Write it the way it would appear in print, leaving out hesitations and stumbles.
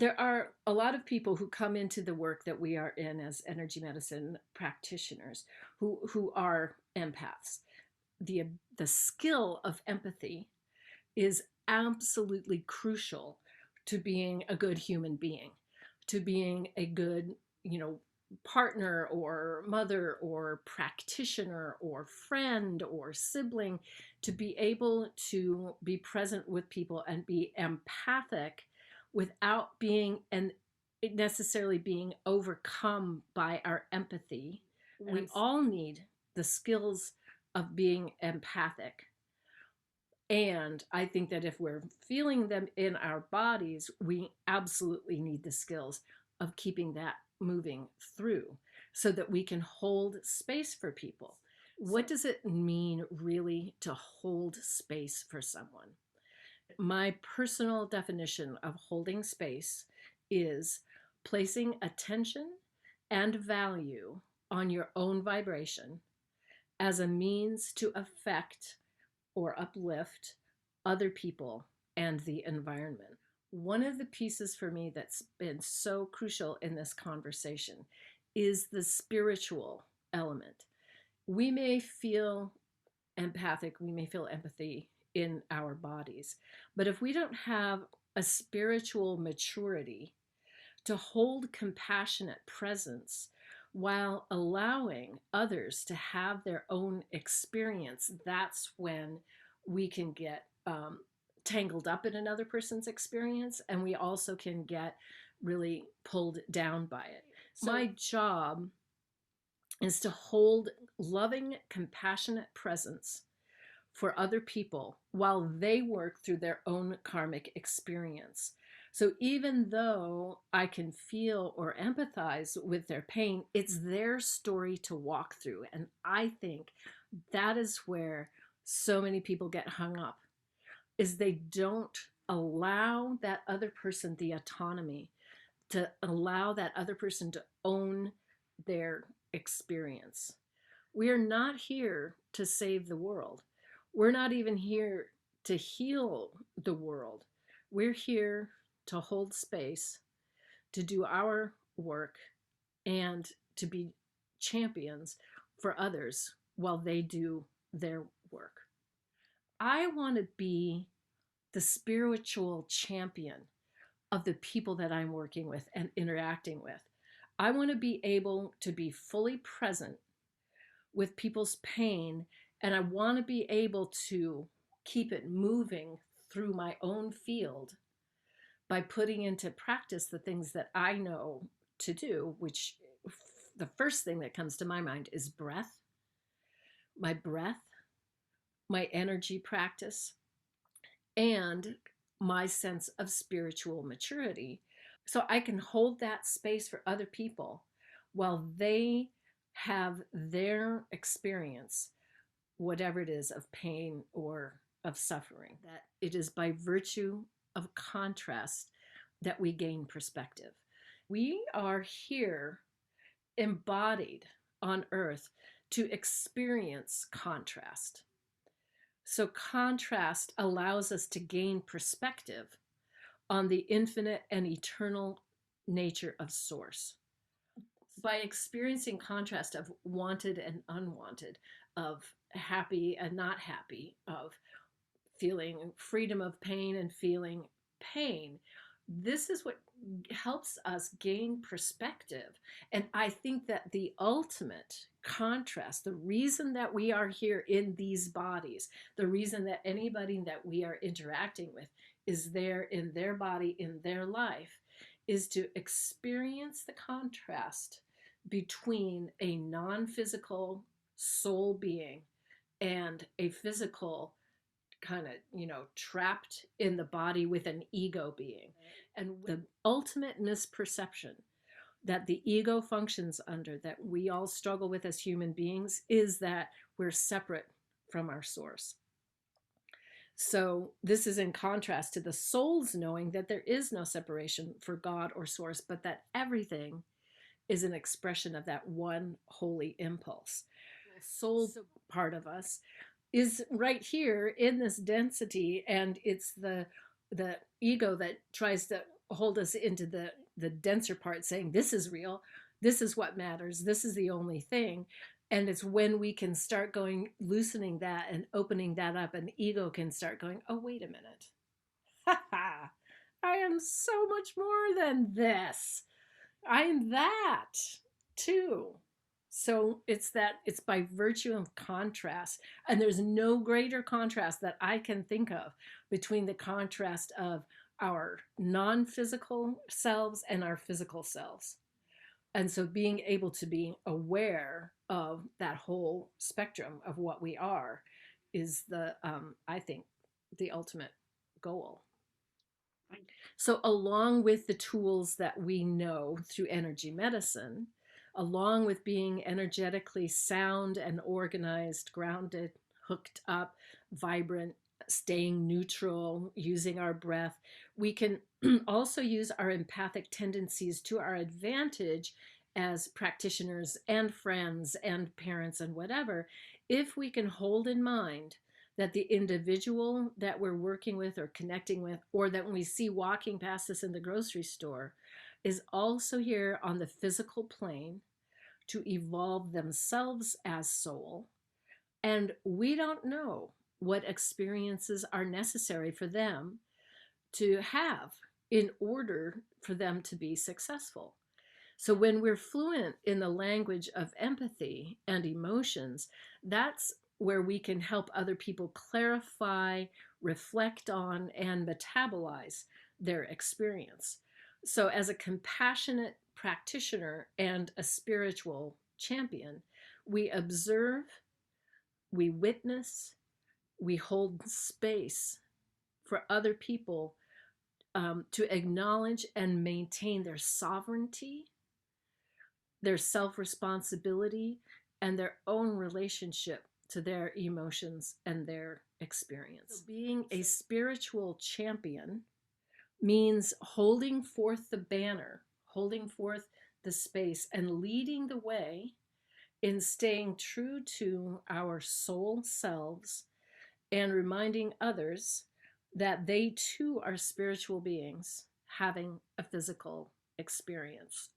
there are a lot of people who come into the work that we are in as energy medicine practitioners who are empaths. The the skill of empathy is absolutely crucial to being a good human being, to being a good, you know, partner or mother or practitioner or friend or sibling, to be able to be present with people and be empathic without being and necessarily being overcome by our empathy. We all need the skills of being empathic. And I think that if we're feeling them in our bodies, we absolutely need the skills of keeping that moving through so that we can hold space for people. What does it mean really to hold space for someone? My personal definition of holding space is placing attention and value on your own vibration as a means to affect or uplift other people and the environment. One of the pieces for me that's been so crucial in this conversation is the spiritual element. We may feel empathic, we may feel empathy in our bodies, but if we don't have a spiritual maturity to hold compassionate presence while allowing others to have their own experience, that's when we can get tangled up in another person's experience, and we also can get really pulled down by it. So, my job is to hold loving, compassionate presence for other people while they work through their own karmic experience. So even though I can feel or empathize with their pain, it's their story to walk through. And I think that is where so many people get hung up, is they don't allow that other person the autonomy to allow that other person to own their experience. We are not here to save the world. We're not even here to heal the world. We're here to hold space, to do our work, and to be champions for others while they do their work. I want to be the spiritual champion of the people that I'm working with and interacting with. I want to be able to be fully present with people's pain, and I want to be able to keep it moving through my own field by putting into practice the things that I know to do, which the first thing that comes to my mind is breath, my energy practice, and my sense of spiritual maturity. So I can hold that space for other people while they have their experience, whatever it is, of pain or of suffering. That it is by virtue of contrast that we gain perspective. We are here embodied on earth to experience contrast. So contrast allows us to gain perspective on the infinite and eternal nature of source. By experiencing contrast of wanted and unwanted, of happy and not happy, of feeling freedom of pain and feeling pain, this is what helps us gain perspective. And I think that the ultimate contrast, the reason that we are here in these bodies, the reason that anybody that we are interacting with is there in their body, in their life, is to experience the contrast between a non-physical soul being and a physical kind of, trapped in the body with an ego being. And the ultimate misperception that the ego functions under, that we all struggle with as human beings, is that we're separate from our source. So this is in contrast to the soul's knowing that there is no separation for God or source, but that everything is an expression of that one holy impulse. The soul part of us is right here in this density, and it's the ego that tries to hold us into the denser part, saying this is real, this is what matters, this is the only thing. And it's when we can start going, loosening that and opening that up, and ego can start going, oh, wait a minute. I am so much more than this. I'm that too. So it's by virtue of contrast. And there's no greater contrast that I can think of between the contrast of our non physical selves and our physical selves. And so being able to be aware of that whole spectrum of what we are is I think, the ultimate goal. So, along with the tools that we know through energy medicine, along with being energetically sound and organized, grounded, hooked up, vibrant, staying neutral, using our breath, we can also use our empathic tendencies to our advantage as practitioners and friends and parents and whatever, if we can hold in mind that the individual that we're working with or connecting with, or that when we see walking past us in the grocery store, is also here on the physical plane to evolve themselves as soul. And we don't know what experiences are necessary for them to have in order for them to be successful. So when we're fluent in the language of empathy and emotions, that's where we can help other people clarify, reflect on, and metabolize their experience. So, as a compassionate practitioner and a spiritual champion, we observe, we witness, we hold space for other people to acknowledge and maintain their sovereignty, their self responsibility, and their own relationship to their emotions and their experience. So being a spiritual champion means holding forth the banner, holding forth the space, and leading the way in staying true to our soul selves and reminding others that they too are spiritual beings having a physical experience.